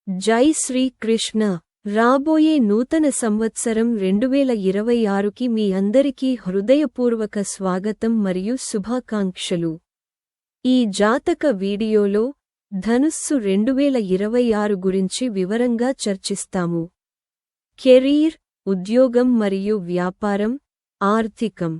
జై శ్రీ కృష్ణ. రాబోయే నూతన సంవత్సరం 2026కి మీ అందరికీ హృదయపూర్వక స్వాగతం మరియు శుభాకాంక్షలు. ఈ జాతక వీడియోలో ధనుస్సు 2026 గురించి వివరంగా చర్చిస్తాము. కెరీర్, ఉద్యోగం మరియు వ్యాపారం, ఆర్థికం,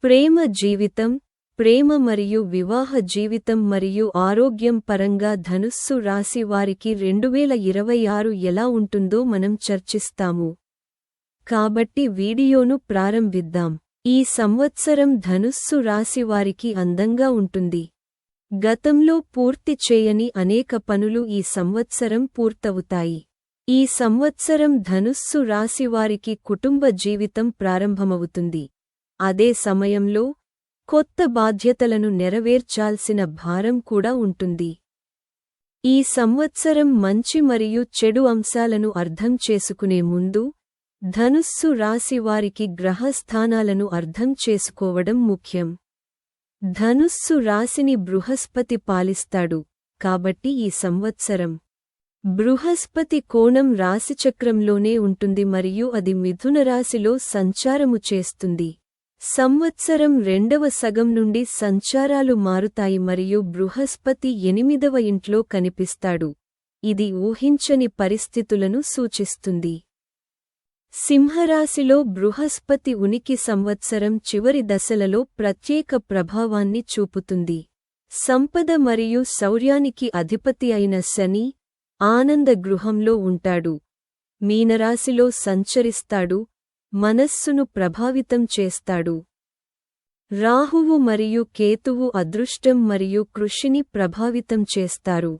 ప్రేమ జీవితం, ప్రేమ మరియు వివాహ జీవితం మరియు ఆరోగ్యం పరంగా ధనుస్సు రాశి వారికి 2026 ఎలా ఉంటుందో మనం చర్చిస్తాము. కాబట్టి వీడియోను ప్రారంభిద్దాం. ఈ సంవత్సరం ధనుస్సు రాశి వారికి అందంగా ఉంటుంది. గతంలో పూర్తి చేయని అనేక పనులు ఈ సంవత్సరం పూర్తవుతాయి. ఈ సంవత్సరం ధనుస్సు రాశి వారికి కుటుంబ జీవితం ప్రారంభమవుతుంది. అదే సమయంలో కొత్త బాధ్యతలను నెరవేర్చాల్సిన భారం కూడా ఉంటుంది. ఈ సంవత్సరం మంచి మరియు చెడు అంశాలను అర్థం చేసుకునే ముందు ధనుస్సు రాశి వారికి గ్రహ స్థానాలను అర్థం చేసుకోవడం ముఖ్యం. ధనుస్సు రాశిని బృహస్పతి పాలిస్తాడు, కాబట్టి ఈ సంవత్సరం బృహస్పతి కోణం రాశిచక్రంలోనే ఉంటుంది మరియు అది మిథున రాశిలో సంచారము చేస్తుంది. సంవత్సరం రెండవ సగం నుండి సంచారాలు మారుతాయి మరియు బృహస్పతి 8వ ఇంట్లో కనిపిస్తాడు. ఇది ఊహించని పరిస్థితులను సూచిస్తుంది. సింహరాశిలో బృహస్పతి ఉనికి సంవత్సరం చివరి దశలలో ప్రత్యేక ప్రభావాన్ని చూపుతుంది. సంపద మరియు శౌర్యానికి అధిపతి అయిన శని ఆనంద గృహంలో ఉంటాడు. మీనరాశిలో సంచరిస్తాడు, మనస్సును ప్రభావితం చేస్తాడు. రాహువు మరియు కేతువు అదృష్టం మరియు కృషిని ప్రభావితం చేస్తారు.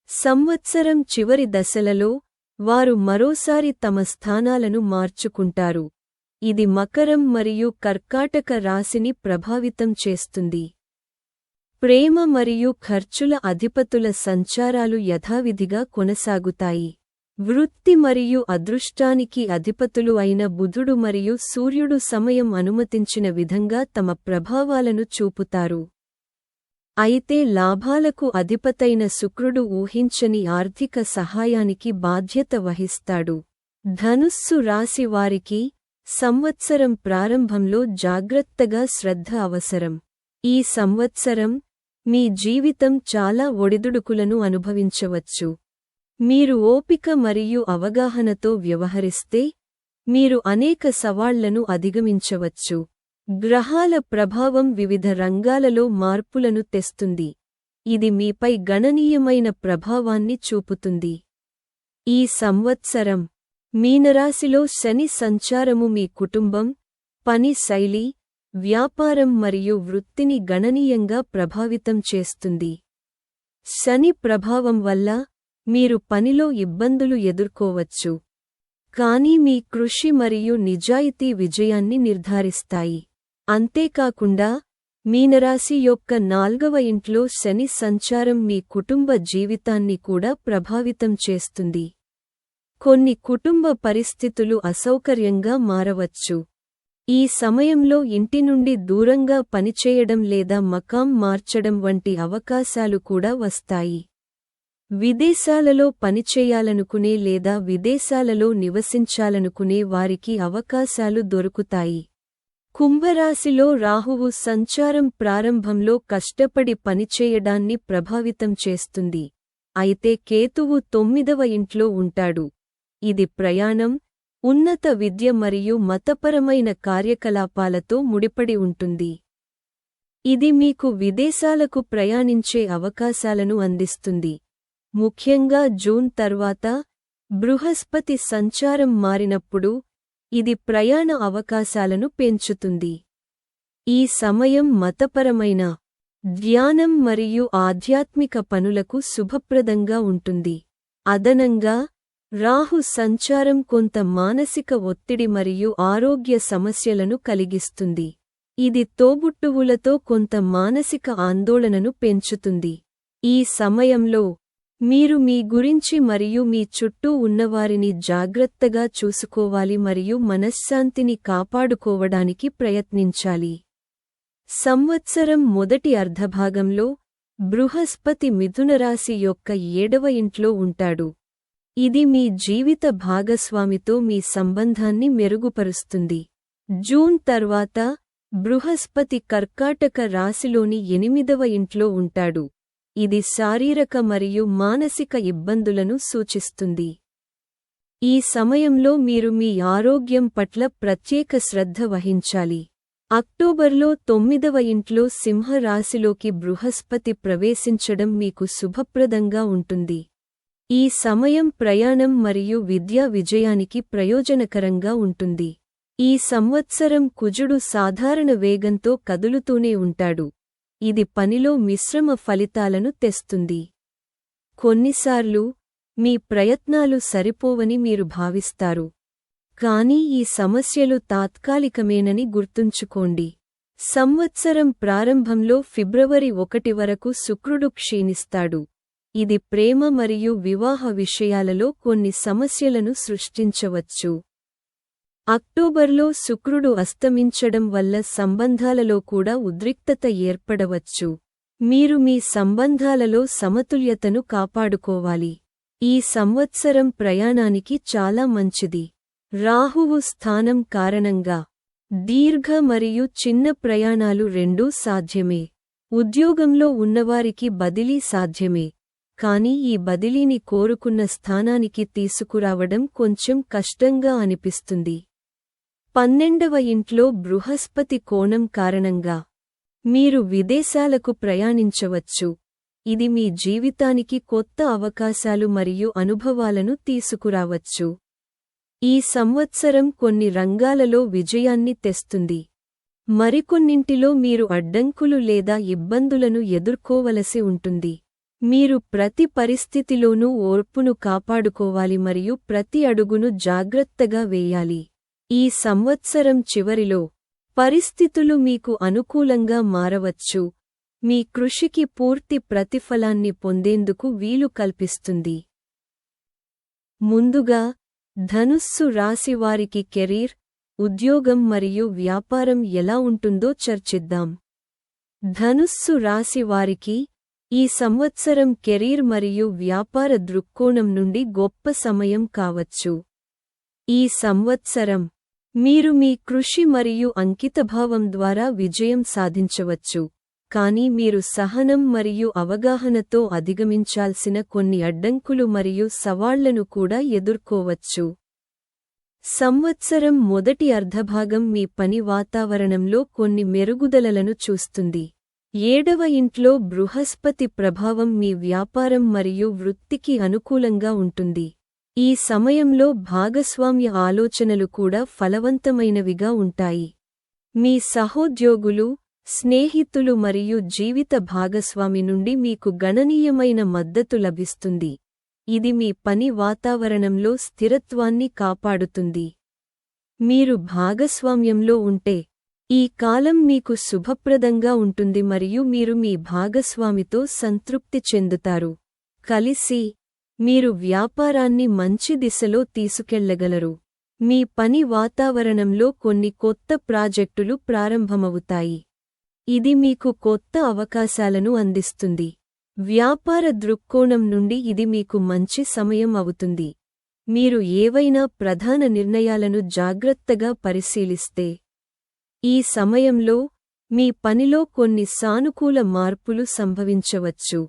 సంవత్సరం చివరి దశలలో వారు మరోసారి తమ స్థానాలను మార్చుకుంటారు. ఇది మకరం మరియు కర్కాటక రాశిని ప్రభావితం చేస్తుంది. ప్రేమ మరియు ఖర్చుల అధిపతుల సంచారాలు యథావిధిగా కొనసాగుతాయి. వృత్తి మరియు అదృష్టానికి అధిపతులు అయిన బుధుడు మరియు సూర్యుడు సమయం అనుమతించిన విధంగా తమ ప్రభావాలను చూపుతారు. అయితే లాభాలకు అధిపతైన శుక్రుడు ఊహించని ఆర్థిక సహాయానికి బాధ్యత వహిస్తాడు. ధనుస్సు రాశి వారికి సంవత్సరం ప్రారంభంలో జాగ్రత్తగా శ్రద్ధ అవసరం. ఈ సంవత్సరం మీ జీవితం చాలా ఒడిదుడుకులను అనుభవించవచ్చు. మీరు ఓపిక మరియు అవగాహనతో వ్యవహరిస్తే మీరు అనేక సవాళ్లను అధిగమించవచ్చు. గ్రహాల ప్రభావం వివిధ రంగాలలో మార్పులను తెస్తుంది. ఇది మీపై గణనీయమైన ప్రభావాన్ని చూపుతుంది. ఈ సంవత్సరం మీనరాశిలో శని సంచారము మీ కుటుంబం, పని శైలి, వ్యాపారం మరియు వృత్తిని గణనీయంగా ప్రభావితం చేస్తుంది. శని ప్రభావం వల్ల మీరు పనిలో ఇబ్బందులు ఎదుర్కోవచ్చు, కానీ మీ కృషి మరియు నిజాయితీ విజయాన్ని నిర్ధారిస్తాయి. అంతేకాకుండా మీనరాశి యొక్క 4వ ఇంట్లో శని సంచారం మీ కుటుంబ జీవితాన్ని కూడా ప్రభావితం చేస్తుంది. కొన్ని కుటుంబ పరిస్థితులు అసౌకర్యంగా మారవచ్చు. ఈ సమయంలో ఇంటి నుండి దూరంగా పనిచేయడం లేదా మకాం మార్చడం వంటి అవకాశాలు కూడా వస్తాయి. విదేశాలలో పనిచేయాలనుకునే లేదా విదేశాలలో నివసించాలనుకునే వారికి అవకాశాలు దొరుకుతాయి. కుంభరాశిలో రాహువు సంచారం ప్రారంభంలో కష్టపడి పనిచేయడాన్ని ప్రభావితం చేస్తుంది. అయితే కేతువు 9వ ఇంట్లో ఉంటాడు. ఇది ప్రయాణం, ఉన్నత విద్య మరియు మతపరమైన కార్యకలాపాలతో ముడిపడి ఉంటుంది. ఇది మీకు విదేశాలకు ప్రయాణించే అవకాశాలను అందిస్తుంది. ముఖ్యంగా జూన్ తర్వాత బృహస్పతి సంచారం మారినప్పుడు ఇది ప్రయాణ అవకాశాలను పెంచుతుంది. ఈ సమయం మతపరమైన ధ్యానం మరియు ఆధ్యాత్మిక పనులకు శుభప్రదంగా ఉంటుంది. అదనంగా రాహు సంచారం కొంత మానసిక ఒత్తిడి మరియు ఆరోగ్య సమస్యలను కలిగిస్తుంది. ఇది తోబుట్టువులతో కొంత మానసిక ఆందోళనను పెంచుతుంది. ఈ సమయంలో మీరు మీ గురించి మరియు మీ చుట్టూ ఉన్నవారిని జాగ్రత్తగా చూసుకోవాలి మరియు మనశ్శాంతిని కాపాడుకోవడానికి ప్రయత్నించాలి. సంవత్సరం మొదటి అర్ధభాగంలో బృహస్పతి మిథునరాశి యొక్క 7వ ఇంట్లో ఉంటాడు. ఇది మీ జీవిత భాగస్వామితో మీ సంబంధాన్ని మెరుగుపరుస్తుంది. జూన్ తర్వాత బృహస్పతి కర్కాటక రాశిలోని 8వ ఇంట్లో ఉంటాడు. ఇది శారీరక మరియు మానసిక ఇబ్బందులను సూచిస్తుంది. ఈ సమయంలో మీరు మీ ఆరోగ్యం పట్ల ప్రత్యేక శ్రద్ధ వహించాలి. అక్టోబర్లో 9వ ఇంట్లో సింహ రాశిలోకి బృహస్పతి ప్రవేశించడం మీకు శుభప్రదంగా ఉంటుంది. ఈ సమయం ప్రయాణం మరియు విద్యా విజయానికి ప్రయోజనకరంగా ఉంటుంది. ఈ సంవత్సరం కుజుడు సాధారణ వేగంతో కదులుతూనే ఉంటాడు. ఇది పనిలో మిశ్రమ ఫలితాలను తెస్తుంది. కొన్నిసార్లు మీ ప్రయత్నాలు సరిపోవని మీరు భావిస్తారు. కానీ ఈ సమస్యలు తాత్కాలికమేనని గుర్తుంచుకోండి. సంవత్సరం ప్రారంభంలో ఫిబ్రవరి 1 వరకు శుక్రుడు క్షీణిస్తాడు. ఇది ప్రేమ మరియు వివాహ విషయాలలో కొన్ని సమస్యలను సృష్టించవచ్చు. అక్టోబర్లో శుక్రుడు అస్తమించడం వల్ల సంబంధాలలో కూడా ఉద్రిక్తత ఏర్పడవచ్చు. మీరు మీ సంబంధాలలో సమతుల్యతను కాపాడుకోవాలి. ఈ సంవత్సరం ప్రయాణానికి చాలా మంచిది. రాహువు స్థానం కారణంగా దీర్ఘ మరియు చిన్న ప్రయాణాలు రెండూ సాధ్యమే. ఉద్యోగంలో ఉన్నవారికి బదిలీ సాధ్యమే. కానీ ఈ బదిలీని కోరుకున్న స్థానానికి తీసుకురావడం కొంచెం కష్టంగా అనిపిస్తుంది. 12వ ఇంట్లో బృహస్పతి కోణం కారణంగా మీరు విదేశాలకు ప్రయాణించవచ్చు. ఇది మీ జీవితానికి కొత్త అవకాశాలు మరియు అనుభవాలను తీసుకురావచ్చు. ఈ సంవత్సరం కొన్ని రంగాలలో విజయాన్ని తెస్తుంది. మరికొన్నింటిలో మీరు అడ్డంకులు లేదా ఇబ్బందులను ఎదుర్కోవలసి ఉంటుంది. మీరు ప్రతి పరిస్థితిలోనూ ఓర్పును కాపాడుకోవాలి మరియు ప్రతి అడుగును జాగ్రత్తగా వేయాలి. ఈ సంవత్సరం చివరిలో పరిస్థితులు మీకు అనుకూలంగా మారవచ్చు. మీ కృషికి పూర్తి ప్రతిఫలాన్ని పొందేందుకు వీలు కల్పిస్తుంది. ముందుగా ధనుస్సు రాశివారికి కెరీర్, ఉద్యోగం మరియు వ్యాపారం ఎలా ఉంటుందో చర్చిద్దాం. ధనుస్సు రాశివారికి ఈ సంవత్సరం కెరీర్ మరియు వ్యాపార దృక్కోణం నుండి గొప్ప సమయం కావచ్చు. ఈ సంవత్సరం మీరు మీ కృషి మరియు అంకితభావం ద్వారా విజయం సాధించవచ్చు. కానీ మీరు సహనం మరియు అవగాహనతో అధిగమించాల్సిన కొన్ని అడ్డంకులు మరియు సవాళ్లను కూడా ఎదుర్కోవచ్చు. సంవత్సరం మొదటి అర్ధభాగం మీ పని వాతావరణంలో కొన్ని మెరుగుదలలను చూస్తుంది. 7వ ఇంట్లో బృహస్పతి ప్రభావం మీ వ్యాపారం మరియు వృత్తికి అనుకూలంగా ఉంటుంది. ఈ సమయంలో భాగస్వామ్య ఆలోచనలు కూడా ఫలవంతమైనవిగా ఉంటాయి. మీ సహోద్యోగులు, స్నేహితులు మరియు జీవిత భాగస్వామి నుండి మీకు గణనీయమైన మద్దతు లభిస్తుంది. ఇది మీ పని వాతావరణంలో స్థిరత్వాన్ని కాపాడుతుంది. మీరు భాగస్వామ్యంలో ఉంటే ఈ కాలం మీకు శుభప్రదంగా ఉంటుంది మరియు మీరు మీ భాగస్వామితో సంతృప్తి చెందుతారు. కలిసి మీరు వ్యాపారాన్ని మంచి దిశలో తీసుకెళ్లగలరు. మీ పని వాతావరణంలో కొన్ని కొత్త ప్రాజెక్టులు ప్రారంభమవుతాయి. ఇది మీకు కొత్త అవకాశాలను అందిస్తుంది. వ్యాపార దృక్కోణం నుండి ఇది మీకు మంచి సమయం అవుతుంది. మీరు ఏవైనా ప్రధాన నిర్ణయాలను జాగ్రత్తగా పరిశీలిస్తే ఈ సమయంలో మీ పనిలో కొన్ని సానుకూల మార్పులు సంభవించవచ్చు.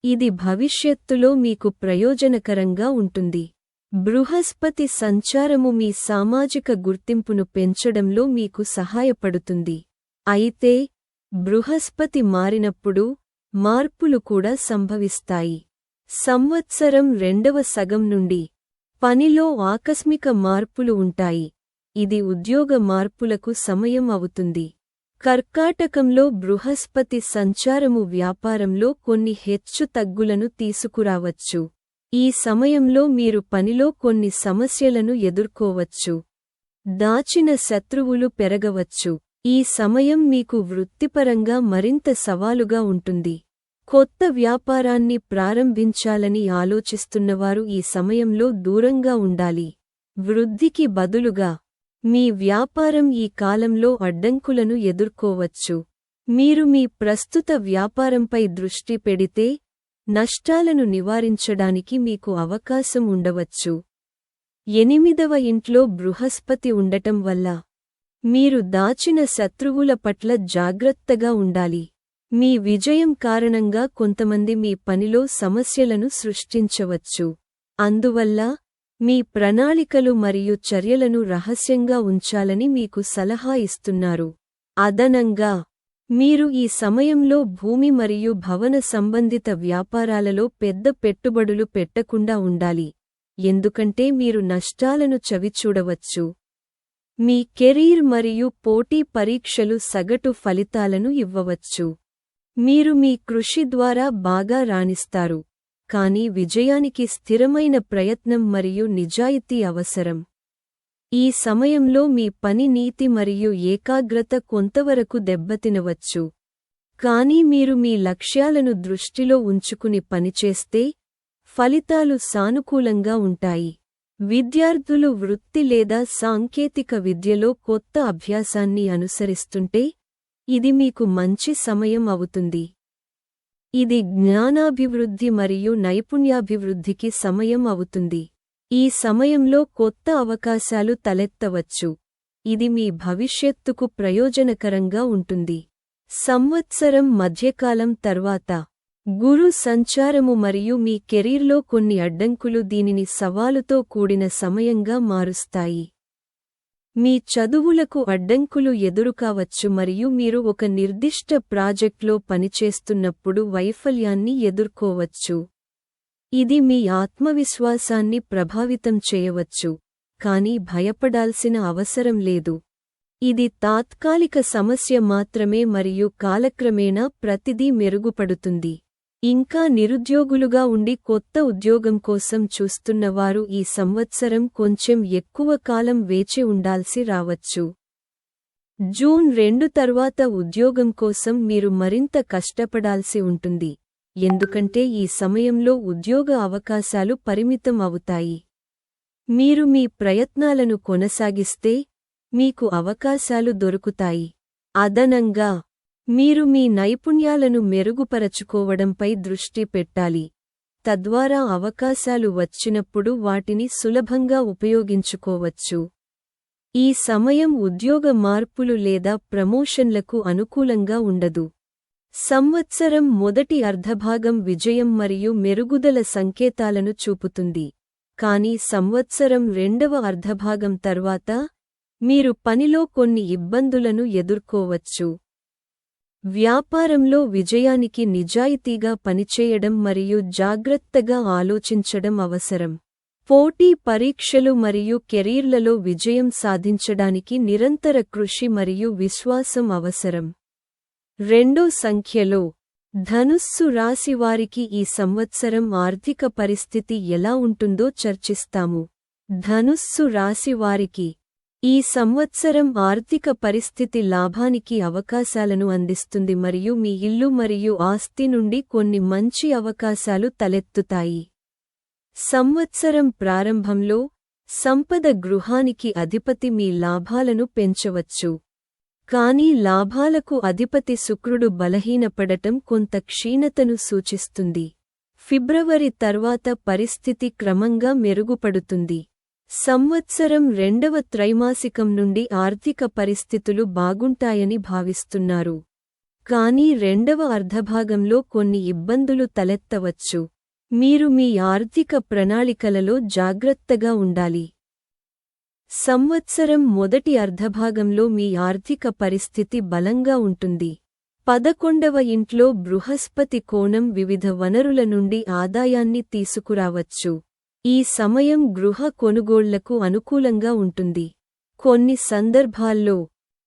ఇది భవిష్యత్తులో మీకు ప్రయోజనకరంగా ఉంటుంది. బృహస్పతి సంచారము మీ సామాజిక గుర్తింపును పెంచడంలో మీకు సహాయపడుతుంది. అయితే బృహస్పతి మారినప్పుడు మార్పులు కూడా సంభవిస్తాయి. సంవత్సరం రెండవ సగం నుండి పనిలో ఆకస్మిక మార్పులు ఉంటాయి. ఇది ఉద్యోగ మార్పులకు సమయం అవుతుంది. కర్కాటకంలో బృహస్పతి సంచారము వ్యాపారంలో కొన్ని హెచ్చుతగ్గులను తీసుకురావచ్చు. ఈ సమయంలో మీరు పనిలో కొన్ని సమస్యలను ఎదుర్కోవచ్చు. దాచిన శత్రువులు పెరగవచ్చు. ఈ సమయం మీకు వృత్తిపరంగా మరింత సవాలుగా ఉంటుంది. కొత్త వ్యాపారాన్ని ప్రారంభించాలని ఆలోచిస్తున్నవారు ఈ సమయంలో దూరంగా ఉండాలి. వృద్ధికి బదులుగా మీ వ్యాపారం ఈ కాలంలో అడ్డంకులను ఎదుర్కోవచ్చు. మీరు మీ ప్రస్తుత వ్యాపారంపై దృష్టి పెడితే నష్టాలను నివారించడానికి మీకు అవకాశం ఉండవచ్చు. 8వ ఇంట్లో బృహస్పతి ఉండటం వల్ల మీరు దాచిన శత్రువుల పట్ల జాగ్రత్తగా ఉండాలి. మీ విజయం కారణంగా కొంతమంది మీ పనిలో సమస్యలను సృష్టించవచ్చు. అందువల్ల మీ ప్రణాళికలు మరియు చర్యలను రహస్యంగా ఉంచాలని మీకు సలహా ఇస్తున్నారు. అదనంగా మీరు ఈ సమయంలో భూమి మరియు భవన సంబంధిత వ్యాపారాలలో పెద్ద పెట్టుబడులు పెట్టకుండా ఉండాలి, ఎందుకంటే మీరు నష్టాలను చవిచూడవచ్చు. మీ కెరీర్ మరియు పోటీ పరీక్షలు సగటు ఫలితాలను ఇవ్వవచ్చు. మీరు మీ కృషి ద్వారా బాగా రాణిస్తారు, కానీ విజయానికి స్థిరమైన ప్రయత్నం మరియు నిజాయితీ అవసరం. ఈ సమయంలో మీ పని నీతి మరియు ఏకాగ్రత కొంతవరకు దెబ్బతినవచ్చు. కానీ మీరు మీ లక్ష్యాలను దృష్టిలో ఉంచుకుని పనిచేస్తే ఫలితాలు సానుకూలంగా ఉంటాయి. విద్యార్థులు వృత్తి లేదా సాంకేతిక విద్యలో కొత్త అభ్యాసాన్ని అనుసరిస్తుంటే ఇది మీకు మంచి సమయం అవుతుంది. ఇది జ్ఞానాభివృద్ధి మరియు నైపుణ్యాభివృద్ధికి సమయం అవుతుంది. ఈ సమయంలో కొత్త అవకాశాలు తలెత్తవచ్చు. ఇది మీ భవిష్యత్తుకు ప్రయోజనకరంగా ఉంటుంది. సంవత్సరం మధ్యకాలం తర్వాత గురు సంచారము మరియు మీ కెరీర్లో కొన్ని అడ్డంకులు దీనిని సవాలుతో కూడిన సమయంగా మారుస్తాయి. మీ చదువులకు అడ్డంకులు ఎదురుకావచ్చు మరియు మీరు ఒక నిర్దిష్ట ప్రాజెక్ట్లో పనిచేస్తున్నప్పుడు వైఫల్యాన్ని ఎదుర్కోవచ్చు. ఇది మీ ఆత్మవిశ్వాసాన్ని ప్రభావితం చేయవచ్చు, కానీ భయపడాల్సిన అవసరం లేదు. ఇది తాత్కాలిక సమస్య మాత్రమే మరియు కాలక్రమేణా ప్రతిదీ మెరుగుపడుతుంది. ఇంకా నిరుద్యోగులుగా ఉండి కొత్త ఉద్యోగం కోసం చూస్తున్నవారు ఈ సంవత్సరం కొంచెం ఎక్కువ కాలం వేచి ఉండాల్సి రావచ్చు. జూన్ 2 తర్వాత ఉద్యోగం కోసం మీరు మరింత కష్టపడాల్సి ఉంటుంది, ఎందుకంటే ఈ సమయంలో ఉద్యోగ అవకాశాలు పరిమితం అవుతాయి. మీరు మీ ప్రయత్నాలను కొనసాగిస్తే మీకు అవకాశాలు దొరుకుతాయి. అదనంగా మీరు మీ నైపుణ్యాలను మెరుగుపరచుకోవడంపై దృష్టి పెట్టాలి, తద్వారా అవకాశాలు వచ్చినప్పుడు వాటిని సులభంగా ఉపయోగించుకోవచ్చు. ఈ సమయం ఉద్యోగ మార్పులు లేదా ప్రమోషన్లకు అనుకూలంగా ఉండదు. సంవత్సరం మొదటి అర్ధభాగం విజయం మరియు మెరుగుదల సంకేతాలను చూపుతుంది, కానీ సంవత్సరం రెండవ అర్ధభాగం తర్వాత మీరు పనిలో కొన్ని ఇబ్బందులను ఎదుర్కోవచ్చు. వ్యాపారంలో విజయానికి నిజాయితీగా పనిచేయడం మరియు జాగ్రత్తగా ఆలోచించడం అవసరం. పోటీ పరీక్షలు మరియు కెరీర్లలో విజయం సాధించడానికి నిరంతర కృషి మరియు విశ్వాసం అవసరం. 2 సంఖ్యలో ధనుస్సు రాశి వారికి ఈ సంవత్సరం ఆర్థిక పరిస్థితి ఎలా ఉంటుందో చర్చిస్తాము. ధనుస్సు రాశి వారికి ఈ సంవత్సరం ఆర్థిక పరిస్థితి లాభానికి అవకాశాలను అందిస్తుంది మరియు మీ ఇల్లు మరియు ఆస్తి నుండి కొన్ని మంచి అవకాశాలు తలెత్తుతాయి. సంవత్సరం ప్రారంభంలో సంపద గృహానికి అధిపతి మీ లాభాలను పెంచవచ్చు, కానీ లాభాలకు అధిపతి శుక్రుడు బలహీనపడటం కొంత క్షీణతను సూచిస్తుంది. ఫిబ్రవరి తర్వాత పరిస్థితి క్రమంగా మెరుగుపడుతుంది. సంవత్సరం రెండవ త్రైమాసికం నుండి ఆర్థిక పరిస్థితులు బాగుంటాయని భావిస్తున్నారు, కానీ రెండవ అర్ధభాగంలో కొన్ని ఇబ్బందులు తలెత్తవచ్చు. మీరు మీ ఆర్థిక ప్రణాళికలలో జాగ్రత్తగా ఉండాలి. సంవత్సరం మొదటి అర్ధభాగంలో మీ ఆర్థిక పరిస్థితి బలంగా ఉంటుంది. 11వ ఇంట్లో బృహస్పతి కోణం వివిధ వనరుల నుండి ఆదాయాన్ని తీసుకురావచ్చు. ఈ సమయం గృహ కొనుగోళ్లకు అనుకూలంగా ఉంటుంది. కొన్ని సందర్భాల్లో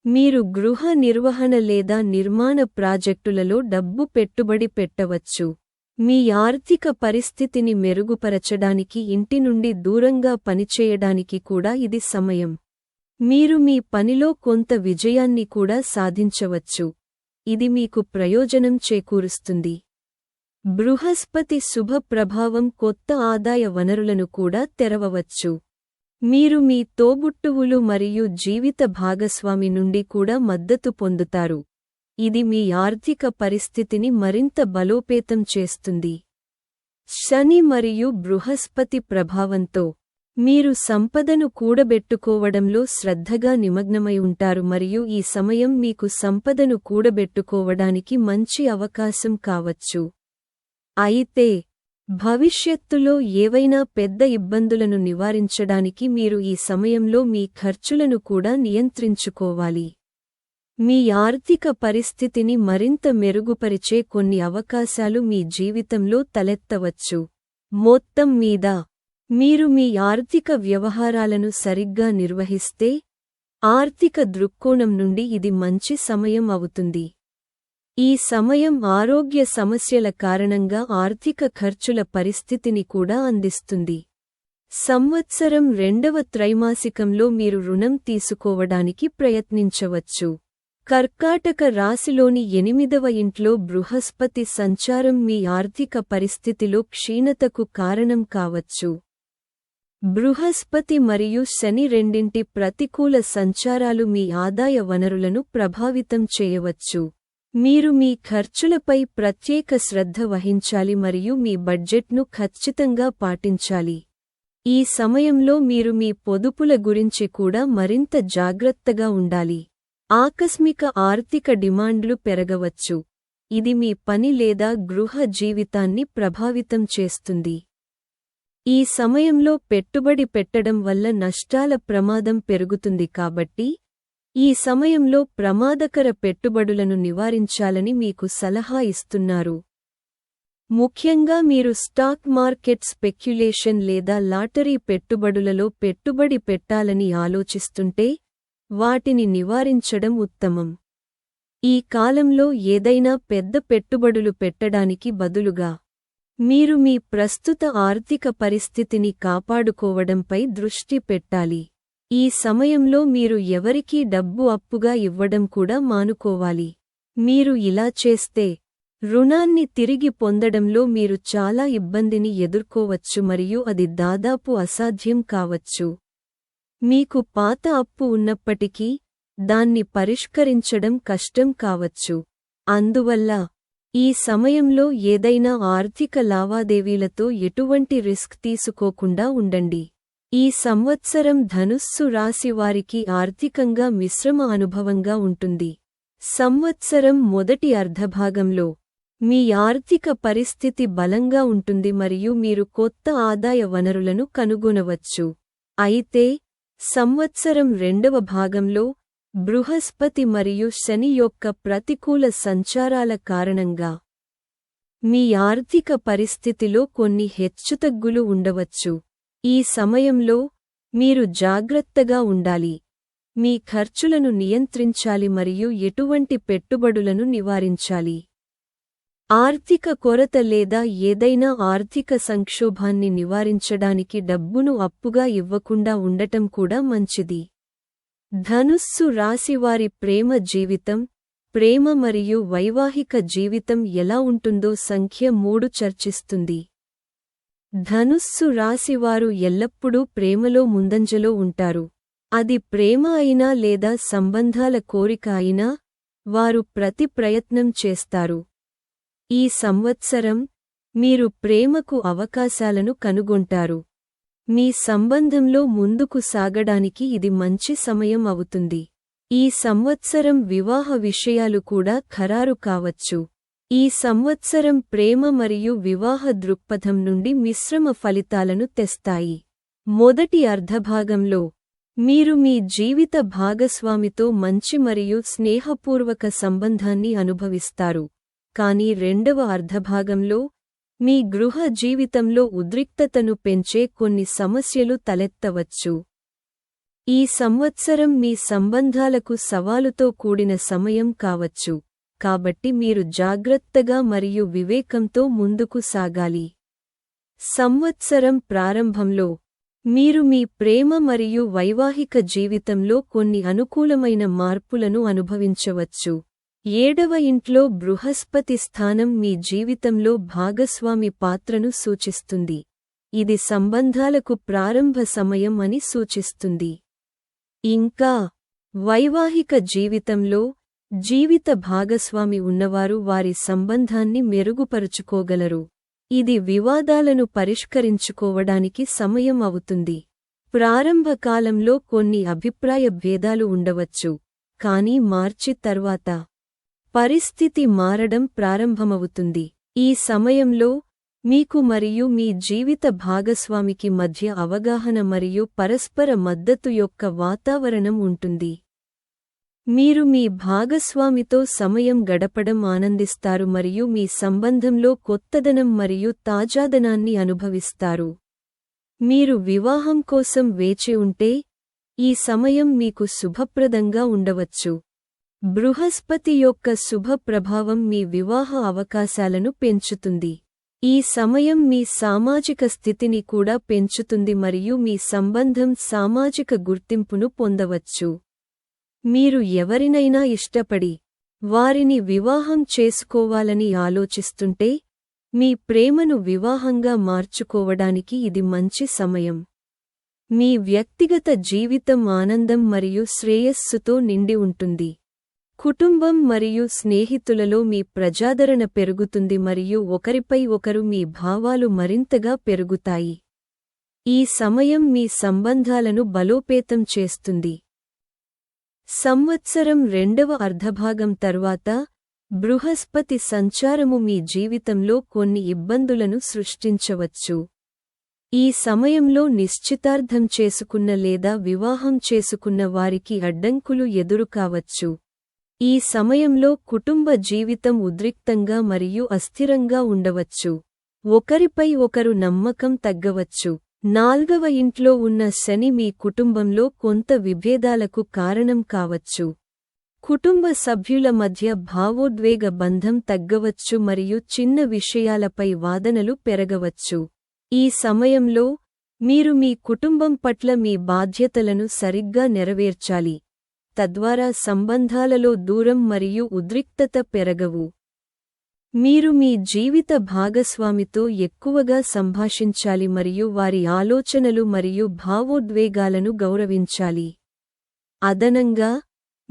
మీరు గృహ నిర్వహణ లేదా నిర్మాణ ప్రాజెక్టులలో డబ్బు పెట్టుబడి పెట్టవచ్చు. మీ ఆర్థిక పరిస్థితిని మెరుగుపరచడానికి ఇంటి నుండి దూరంగా పనిచేయడానికి కూడా ఇది సమయం. మీరు మీ పనిలో కొంత విజయాన్ని కూడా సాధించవచ్చు, ఇది మీకు ప్రయోజనం చేకూరుస్తుంది. బృహస్పతి శుభ ప్రభావం కొత్త ఆదాయ వనరులను కూడా తెరవవచ్చు. మీరు మీ తోబుట్టువులు మరియు జీవిత భాగస్వామి నుండి కూడా మద్దతు పొందుతారు, ఇది మీ ఆర్థిక పరిస్థితిని మరింత బలోపేతం చేస్తుంది. శని మరియు బృహస్పతి ప్రభావంతో మీరు సంపదను కూడబెట్టుకోవడంలో శ్రద్ధగా నిమగ్నమై ఉంటారు మరియు ఈ సమయం మీకు సంపదను కూడబెట్టుకోవడానికి మంచి అవకాశం కావచ్చు. అయితే భవిష్యత్తులో ఏవైనా పెద్ద ఇబ్బందులను నివారించడానికి మీరు ఈ సమయంలో మీ ఖర్చులను కూడా నియంత్రించుకోవాలి. మీ ఆర్థిక పరిస్థితిని మరింత మెరుగుపరిచే కొన్ని అవకాశాలు మీ జీవితంలో తలెత్తవచ్చు. మొత్తం మీద మీరు మీ ఆర్థిక వ్యవహారాలను సరిగ్గా నిర్వహిస్తే ఆర్థిక దృక్కోణం నుండి ఇది మంచి సమయం అవుతుంది. ఈ సమయం ఆరోగ్య సమస్యల కారణంగా ఆర్థిక ఖర్చుల పరిస్థితిని కూడా అందిస్తుంది. సంవత్సరం రెండవ త్రైమాసికంలో మీరు రుణం తీసుకోవడానికి ప్రయత్నించవచ్చు. కర్కాటక రాశిలోని 8వ ఇంట్లో బృహస్పతి సంచారం మీ ఆర్థిక పరిస్థితిలో క్షీణతకు కారణం కావచ్చు. బృహస్పతి మరియు శని రెండింటి ప్రతికూల సంచారాలు మీ ఆదాయ వనరులను ప్రభావితం చేయవచ్చు. మీరు మీ ఖర్చులపై ప్రత్యేక శ్రద్ధ వహించాలి మరియు మీ బడ్జెట్ను ఖచ్చితంగా పాటించాలి. ఈ సమయంలో మీరు మీ పొదుపుల గురించి కూడా మరింత జాగ్రత్తగా ఉండాలి. ఆకస్మిక ఆర్థిక డిమాండ్లు పెరగవచ్చు. ఇది మీ పని లేదా గృహ జీవితాన్ని ప్రభావితం చేస్తుంది. ఈ సమయంలో పెట్టుబడి పెట్టడం వల్ల నష్టాల ప్రమాదం పెరుగుతుంది కాబట్టి ఈ సమయంలో ప్రమాదకర పెట్టుబడులను నివారించాలని మీకు సలహా ఇస్తున్నారు. ముఖ్యంగా మీరు స్టాక్ మార్కెట్ స్పెక్యులేషన్ లేదా లాటరీ పెట్టుబడులలో పెట్టుబడి పెట్టాలని ఆలోచిస్తుంటే వాటిని నివారించడం ఉత్తమం. ఈ కాలంలో ఏదైనా పెద్ద పెట్టుబడులు పెట్టడానికి బదులుగా మీరు మీ ప్రస్తుత ఆర్థిక పరిస్థితిని కాపాడుకోవడంపై దృష్టి పెట్టాలి. ఈ సమయంలో మీరు ఎవరికీ డబ్బు అప్పుగా ఇవ్వడం కూడా మానుకోవాలి. మీరు ఇలా చేస్తే రుణాన్ని తిరిగి పొందడంలో మీరు చాలా ఇబ్బందిని ఎదుర్కోవచ్చు మరియు అది దాదాపు అసాధ్యం కావచ్చు. మీకు పాత అప్పు ఉన్నప్పటికీ దాన్ని పరిష్కరించడం కష్టం కావచ్చు. అందువల్ల ఈ సమయంలో ఏదైనా ఆర్థిక లావాదేవీలతో ఎటువంటి రిస్క్ తీసుకోకుండా ఉండండి. ఈ సంవత్సరం ధనుస్సు రాశి వారికి ఆర్థికంగా మిశ్రమ అనుభవంగా ఉంటుంది. సంవత్సరం మొదటి అర్ధభాగంలో మీ ఆర్థిక పరిస్థితి బలంగా ఉంటుంది మరియు మీరు కొత్త ఆదాయ వనరులను కనుగొనవచ్చు. అయితే సంవత్సరం రెండవ భాగంలో బృహస్పతి మరియు శని యొక్క ప్రతికూల సంచారాల కారణంగా మీ ఆర్థిక పరిస్థితిలో కొన్ని హెచ్చుతగ్గులు ఉండవచ్చు. ఈ సమయంలో మీరు జాగ్రత్తగా ఉండాలి. మీ ఖర్చులను నియంత్రించాలి మరియు ఎటువంటి పెట్టుబడులను నివారించాలి. ఆర్థిక కొరత లేదా ఏదైనా ఆర్థిక సంక్షోభాన్ని నివారించడానికి డబ్బును అప్పుగా ఇవ్వకుండా ఉండటం కూడా మంచిది. ధనుస్సు రాశివారి ప్రేమ జీవితం, ప్రేమ మరియు వైవాహిక జీవితం ఎలా ఉంటుందో సంఖ్య 3 చర్చిస్తుంది. ధనుస్సు రాశివారు ఎల్లప్పుడూ ప్రేమలో ముందంజలో ఉంటారు. అది ప్రేమ అయినా లేదా సంబంధాల కోరిక అయినా వారు ప్రతి ప్రయత్నం చేస్తారు. ఈ సంవత్సరం మీరు ప్రేమకు అవకాశాలను కనుగొంటారు. మీ సంబంధంలో ముందుకు సాగడానికి ఇది మంచి సమయం అవుతుంది. ఈ సంవత్సరం వివాహ విషయాలు కూడా ఖరారు కావచ్చు. ఈ సంవత్సరం ప్రేమ మరియు వివాహ దృక్పథం నుండి మిశ్రమ ఫలితాలను తెస్తాయి. మొదటి అర్ధభాగంలో మీరు మీ జీవిత భాగస్వామితో మంచి మరియు స్నేహపూర్వక సంబంధాన్ని అనుభవిస్తారు. కానీ రెండవ అర్ధభాగంలో మీ గృహ జీవితంలో ఉద్రిక్తతను పెంచే కొన్ని సమస్యలు తలెత్తవచ్చు. ఈ సంవత్సరం మీ సంబంధాలకు సవాలుతో కూడిన సమయం కావచ్చు. కాబట్టి మీరు జాగ్రత్తగా మరియు వివేకంతో ముందుకు సాగాలి. సంవత్సరం ప్రారంభంలో మీరు మీ ప్రేమ మరియు వైవాహిక జీవితంలో కొన్ని అనుకూలమైన మార్పులను అనుభవించవచ్చు. 7వ ఇంట్లో బృహస్పతి స్థానం మీ జీవితంలో భాగస్వామి పాత్రను సూచిస్తుంది. ఇది సంబంధాలకు ప్రారంభ సమయం అని సూచిస్తుంది. ఇంకా వైవాహిక జీవితంలో జీవిత భాగస్వామి ఉన్నవారు వారి సంబంధాన్ని మెరుగుపరుచుకోగలరు. ఇది వివాదాలను పరిష్కరించుకోవడానికి సమయం అవుతుంది. ప్రారంభ కాలంలో కొన్ని అభిప్రాయ భేదాలు ఉండవచ్చు, కానీ మార్చి తర్వాత పరిస్థితి మారడం ప్రారంభమవుతుంది. ఈ సమయంలో మీకు మరియు మీ జీవిత భాగస్వామికి మధ్య అవగాహన మరియు పరస్పర మద్దతు యొక్క వాతావరణం ఉంటుంది. మీరు మీ భాగస్వామితో సమయం గడపడం ఆనందిస్తారు మరియు మీ సంబంధంలో కొత్తదనం మరియు తాజాదనాన్ని అనుభవిస్తారు. మీరు వివాహం కోసం వేచి ఉంటే, ఈ సమయం మీకు శుభప్రదంగా ఉండవచ్చు. బృహస్పతి యొక్క శుభ ప్రభావం మీ వివాహ అవకాశాలను పెంచుతుంది. ఈ సమయం మీ సామాజిక స్థితిని కూడా పెంచుతుంది మరియు మీ సంబంధం సామాజిక గుర్తింపును పొందవచ్చు. మీరు ఎవరినైనా ఇష్టపడి వారిని వివాహం చేసుకోవాలని ఆలోచిస్తుంటే, మీ ప్రేమను వివాహంగా మార్చుకోవడానికి ఇది మంచి సమయం. మీ వ్యక్తిగత జీవితం ఆనందం మరియు శ్రేయస్సుతో నిండి ఉంటుంది. కుటుంబం మరియు స్నేహితులలో మీ ప్రజాదరణ పెరుగుతుంది మరియు ఒకరిపై ఒకరు మీ భావాలు మరింతగా పెరుగుతాయి. ఈ సమయం మీ సంబంధాలను బలోపేతం చేస్తుంది. సంవత్సరం రెండవ అర్ధభాగం తర్వాత బృహస్పతి సంచారము మీ జీవితంలో కొన్ని ఇబ్బందులను సృష్టించవచ్చు. ఈ సమయంలో నిశ్చితార్థం చేసుకున్న లేదా వివాహం చేసుకున్న వారికి అడ్డంకులు ఎదురుకావచ్చు. ఈ సమయంలో కుటుంబ జీవితం ఉద్రిక్తంగా మరియు అస్థిరంగా ఉండవచ్చు. ఒకరిపై ఒకరు నమ్మకం తగ్గవచ్చు. 4వ ఇంట్లో ఉన్న శని మీ కుటుంబంలో కొంత విభేదాలకు కారణం కావచ్చు. కుటుంబ సభ్యుల మధ్య భావోద్వేగ బంధం తగ్గవచ్చు మరియు చిన్న విషయాలపై వాదనలు పెరగవచ్చు. ఈ సమయంలో మీరు మీ కుటుంబం పట్ల మీ బాధ్యతలను సరిగ్గా నెరవేర్చాలి, తద్వారా సంబంధాలలో దూరం మరియు ఉద్రిక్తత పెరగవు. మీరు మీ జీవిత భాగస్వామితో ఎక్కువగా సంభాషించాలి మరియు వారి ఆలోచనలు మరియు భావోద్వేగాలను గౌరవించాలి. అదనంగా,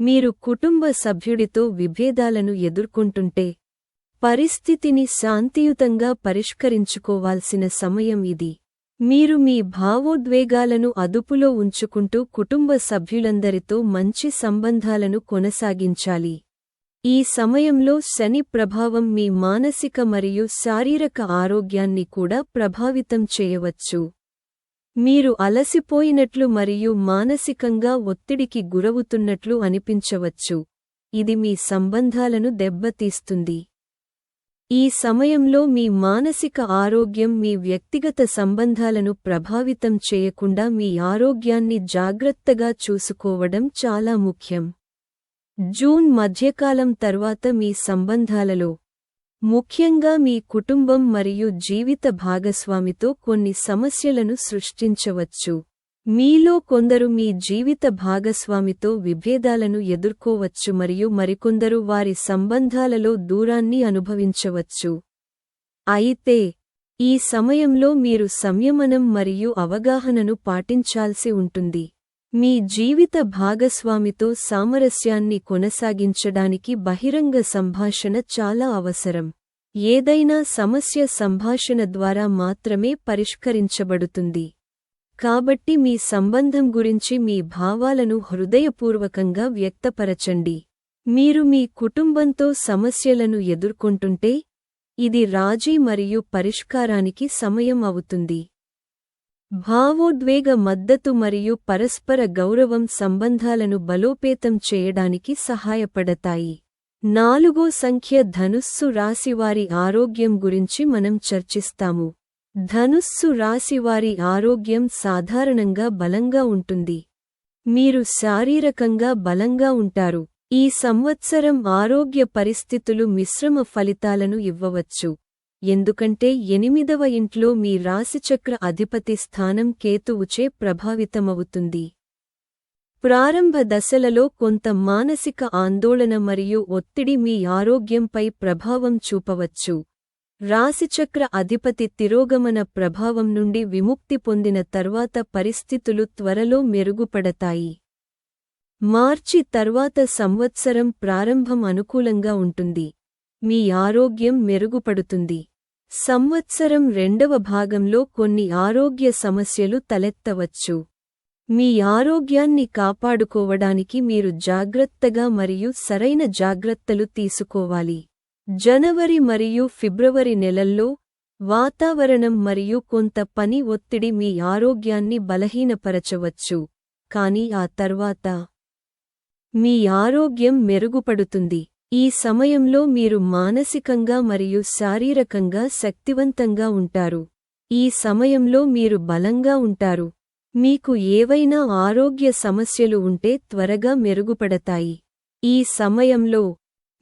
మీరు కుటుంబ సభ్యుడితో విభేదాలను ఎదుర్కొంటుంటే, పరిస్థితిని శాంతియుతంగా పరిష్కరించుకోవాల్సిన సమయం ఇది. మీరు మీ భావోద్వేగాలను అదుపులో ఉంచుకుంటూ కుటుంబ సభ్యులందరితో మంచి సంబంధాలను కొనసాగించాలి. ఈ సమయంలో శని ప్రభావం మీ మానసిక మరియు శారీరక ఆరోగ్యాన్ని కూడా ప్రభావితం చేయవచ్చు. మీరు అలసిపోయినట్లు మరియు మానసికంగా ఒత్తిడికి గురవుతున్నట్లు అనిపించవచ్చు. ఇది మీ సంబంధాలను దెబ్బతీస్తుంది. ఈ సమయంలో మీ మానసిక ఆరోగ్యం మీ వ్యక్తిగత సంబంధాలను ప్రభావితం చేయకుండా మీ ఆరోగ్యాన్ని జాగ్రత్తగా చూసుకోవడం చాలా ముఖ్యం. జూన్ మధ్యకాలం తర్వాత మీ సంబంధాలలో, ముఖ్యంగా మీ కుటుంబం మరియు జీవిత భాగస్వామితో కొన్ని సమస్యలను సృష్టించవచ్చు. మీలో కొందరు మీ జీవిత భాగస్వామితో విభేదాలను ఎదుర్కోవచ్చు మరియు మరికొందరు వారి సంబంధాలలో దూరాన్ని అనుభవించవచ్చు. అయితే, ఈ సమయంలో మీరు సంయమనం మరియు అవగాహనను పాటించాల్సి ఉంటుంది. మీ జీవిత భాగస్వామితో సామరస్యాన్ని కొనసాగించడానికి బహిరంగ సంభాషణ చాలా అవసరం. ఏదైనా సమస్య సంభాషణ ద్వారా మాత్రమే పరిష్కరించబడుతుంది. కాబట్టి మీ సంబంధం గురించి మీ భావాలను హృదయపూర్వకంగా వ్యక్తపరచండి. మీరు మీ కుటుంబంతో సమస్యలను ఎదుర్కొంటుంటే, ఇది రాజీ మరియు పరిష్కారానికి సమయం అవుతుంది. భావోద్వేగ మద్దతు మరియు పరస్పర గౌరవం సంబంధాలను బలోపేతం చేయడానికి సహాయపడతాయి. 4వ సంఖ్య ధనుస్సు రాశివారి ఆరోగ్యం గురించి మనం చర్చిస్తాము. ధనుస్సు రాశివారి ఆరోగ్యం సాధారణంగా బలంగా ఉంటుంది. మీరు శారీరకంగా బలంగా ఉంటారు. ఈ సంవత్సరం ఆరోగ్య పరిస్థితులు మిశ్రమ ఫలితాలను ఇవ్వవచ్చు, ఎందుకంటే 8వ ఇంట్లో మీ రాశిచక్ర అధిపతి స్థానం కేతువుచే ప్రభావితమవుతుంది. ప్రారంభ దశలలో కొంత మానసిక ఆందోళన మరియు ఒత్తిడి మీ ఆరోగ్యంపై ప్రభావం చూపవచ్చు. రాశిచక్ర అధిపతి తిరోగమన ప్రభావం నుండి విముక్తి పొందిన తర్వాత పరిస్థితులు త్వరలో మెరుగుపడతాయి. మార్చి తర్వాత సంవత్సరం ప్రారంభం అనుకూలంగా ఉంటుంది. మీ ఆరోగ్యం మెరుగుపడుతుంది. సంవత్సరం రెండవ భాగంలో కొన్ని ఆరోగ్య సమస్యలు తలెత్తవచ్చు. మీ ఆరోగ్యాన్ని కాపాడుకోవడానికి మీరు జాగ్రత్తగా మరియు సరైన జాగ్రత్తలు తీసుకోవాలి. జనవరి మరియు ఫిబ్రవరి నెలల్లో వాతావరణం మరియు కొంత పని ఒత్తిడి మీ ఆరోగ్యాన్ని బలహీనపరచవచ్చు, కానీ ఆ తర్వాత మీ ఆరోగ్యం మెరుగుపడుతుంది. ఈ సమయంలో మీరు మానసికంగా మరియు శారీరకంగా శక్తివంతంగా ఉంటారు. ఈ సమయంలో మీరు బలంగా ఉంటారు. మీకు ఏవైనా ఆరోగ్య సమస్యలు ఉంటే త్వరగా మెరుగుపడతాయి. ఈ సమయంలో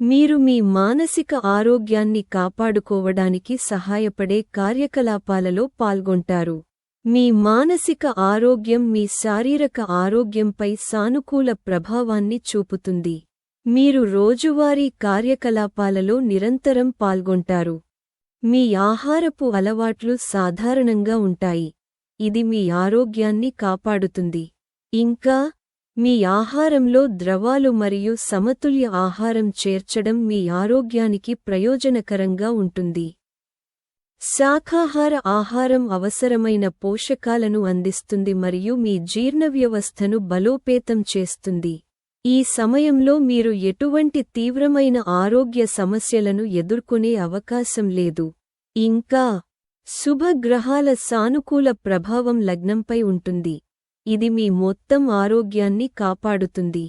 మీరు మీ మానసిక ఆరోగ్యాన్ని కాపాడుకోవడానికి సహాయపడే కార్యకలాపాలలో పాల్గొంటారు. మీ మానసిక ఆరోగ్యం మీ శారీరక ఆరోగ్యంపై సానుకూల ప్రభావాన్ని చూపుతుంది. మీరు రోజువారీ కార్యకలాపాలలో నిరంతరం పాల్గొంటారు. మీ ఆహారపు అలవాట్లు సాధారణంగా ఉంటాయి. ఇది మీ ఆరోగ్యాన్ని కాపాడుతుంది. ఇంకా మీ ఆహారంలో ద్రవాలు మరియు సమతుల్య ఆహారం చేర్చడం మీ ఆరోగ్యానికి ప్రయోజనకరంగా ఉంటుంది. శాకాహార ఆహారం అవసరమైన పోషకాలను అందిస్తుంది మరియు మీ జీర్ణవ్యవస్థను బలోపేతం చేస్తుంది. ఈ సమయంలో మీరు ఎటువంటి తీవ్రమైన ఆరోగ్య సమస్యలను ఎదుర్కొనే అవకాశం లేదు. ఇంకా శుభగ్రహాల సానుకూల ప్రభావం లగ్నంపై ఉంటుంది. ఇది మీ మొత్తం ఆరోగ్యాన్ని కాపాడుతుంది.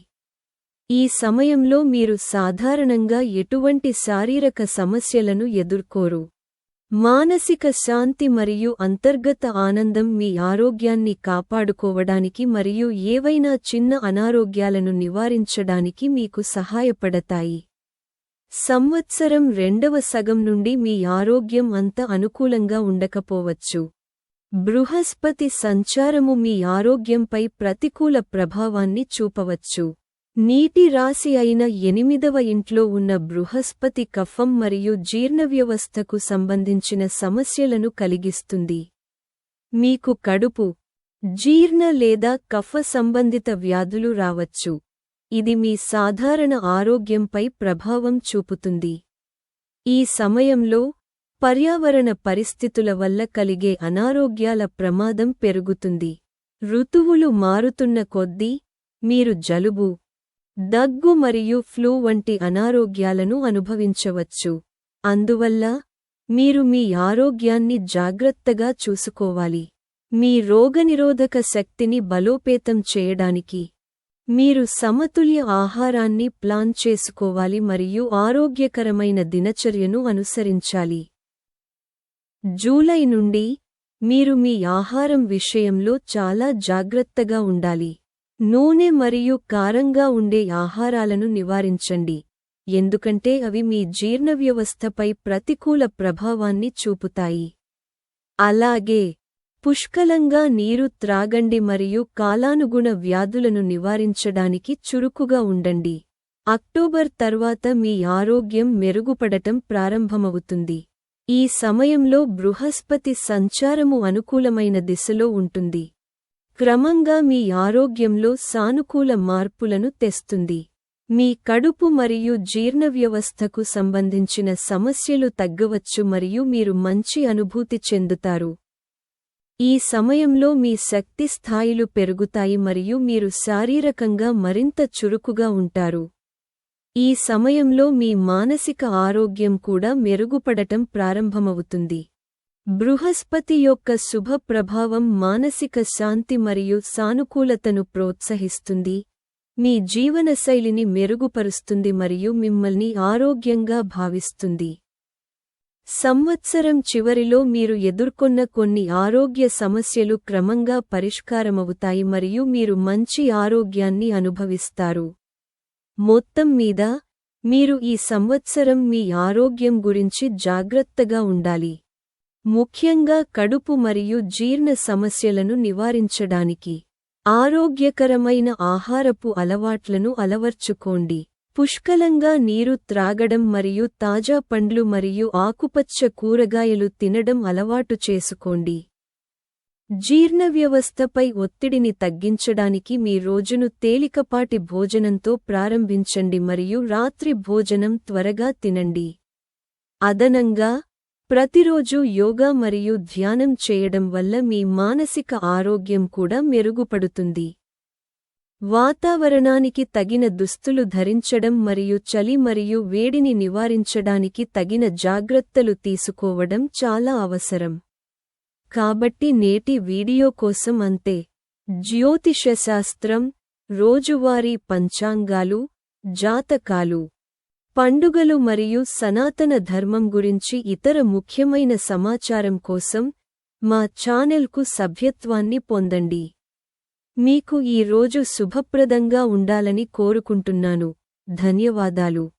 ఈ సమయంలో మీరు సాధారణంగా ఎటువంటి శారీరక సమస్యలను ఎదుర్కోరు. మానసిక శాంతి మరియు అంతర్గత ఆనందం మీ ఆరోగ్యాన్ని కాపాడుకోవడానికి మరియు ఏవైనా చిన్న అనారోగ్యాలను నివారించడానికి మీకు సహాయపడతాయి. సంవత్సరం రెండవ సగం నుండి మీ ఆరోగ్యం అంత అనుకూలంగా ఉండకపోవచ్చు. బృహస్పతి సంచారము మీ ఆరోగ్యంపై ప్రతికూల ప్రభావాన్ని చూపవచ్చు. నీటి రాశి అయిన 8వ ఇంట్లో ఉన్న బృహస్పతి కఫం మరియు జీర్ణవ్యవస్థకు సంబంధించిన సమస్యలను కలిగిస్తుంది. మీకు కడుపు, జీర్ణ లేదా కఫ సంబంధిత వ్యాధులు రావచ్చు. ఇది మీ సాధారణ ఆరోగ్యంపై ప్రభావం చూపుతుంది. ఈ సమయంలో పర్యావరణ పరిస్థితుల వల్ల కలిగే అనారోగ్యాల ప్రమాదం పెరుగుతుంది. ఋతువులు మారుతున్న కొద్దీ మీరు జలుబు, దగ్గు మరియు ఫ్లూ వంటి అనారోగ్యాలను అనుభవించవచ్చు. అందువల్ల మీరు మీ ఆరోగ్యాన్ని జాగ్రత్తగా చూసుకోవాలి. మీ రోగనిరోధక శక్తిని బలోపేతం చేయడానికి మీరు సమతుల్య ఆహారాన్ని ప్లాన్ చేసుకోవాలి మరియు ఆరోగ్యకరమైన దినచర్యను అనుసరించాలి. జూలై నుండి మీరు మీ ఆహారం విషయంలో చాలా జాగ్రత్తగా ఉండాలి. నూనె మరియు కారంగా ఉండే ఆహారాలను నివారించండి, ఎందుకంటే అవి మీ జీర్ణవ్యవస్థపై ప్రతికూల ప్రభావాన్ని చూపుతాయి. అలాగే పుష్కలంగా నీరు త్రాగండి మరియు కాలానుగుణ వ్యాధులను నివారించడానికి చురుకుగా ఉండండి. అక్టోబర్ తర్వాత మీ ఆరోగ్యం మెరుగుపడటం ప్రారంభమవుతుంది. ఈ సమయంలో బృహస్పతి సంచారము అనుకూలమైన దిశలో ఉంటుంది. క్రమంగా మీ ఆరోగ్యంలో సానుకూల మార్పులను తెస్తుంది. మీ కడుపు మరియు జీర్ణవ్యవస్థకు సంబంధించిన సమస్యలు తగ్గవచ్చు మరియు మీరు మంచి అనుభూతి చెందుతారు. ఈ సమయంలో మీ శక్తి స్థాయిలు పెరుగుతాయి మరియు మీరు శారీరకంగా మరింత చురుకుగా ఉంటారు. ఈ సమయంలో మీ మానసిక ఆరోగ్యం కూడా మెరుగుపడటం ప్రారంభమవుతుంది. బృహస్పతి యొక్క శుభ ప్రభావం మానసిక శాంతి మరియు సానుకూలతను ప్రోత్సహిస్తుంది, మీ జీవనశైలిని మెరుగుపరుస్తుంది మరియు మిమ్మల్ని ఆరోగ్యంగా భావిస్తుంది. సంవత్సరం చివరిలో మీరు ఎదుర్కొన్న కొన్ని ఆరోగ్య సమస్యలు క్రమంగా పరిష్కారమవుతాయి మరియు మీరు మంచి ఆరోగ్యాన్ని అనుభవిస్తారు. మొత్తం మీద మీరు ఈ సంవత్సరం మీ ఆరోగ్యం గురించి జాగ్రత్తగా ఉండాలి, ముఖ్యంగా కడుపు మరియు జీర్ణ సమస్యలను నివారించడానికి. ఆరోగ్యకరమైన ఆహారపు అలవాట్లను అలవర్చుకోండి. పుష్కలంగా నీరు త్రాగడం మరియు తాజా పండ్లు మరియు ఆకుపచ్చ కూరగాయలు తినడం అలవాటు చేసుకోండి. జీర్ణవ్యవస్థపై ఒత్తిడిని తగ్గించడానికి మీ రోజును తేలికపాటి భోజనంతో ప్రారంభించండి మరియు రాత్రి భోజనం త్వరగా తినండి. అదనంగా ప్రతిరోజు యోగా మరియు ధ్యానం చేయడం వల్ల మీ మానసిక ఆరోగ్యం కూడా మెరుగుపడుతుంది. వాతావరణానికి తగిన దుస్తులు ధరించడం మరియు చలి మరియు వేడిని నివారించడానికి తగిన జాగ్రత్తలు తీసుకోవడం చాలా అవసరం. కాబట్టి నేటి వీడియో కోసం అంతే. జ్యోతిషశాస్త్రం, రోజువారీ పంచాంగాలు, జాతకాలు, పండుగలు మరియు సనాతన ధర్మం గురించి ఇతర ముఖ్యమైన సమాచారం కోసం మా ఛానెల్కు సభ్యత్వాన్ని పొందండి. మీకు ఈ రోజు శుభప్రదంగా ఉండాలని కోరుకుంటున్నాను. ధన్యవాదాలు.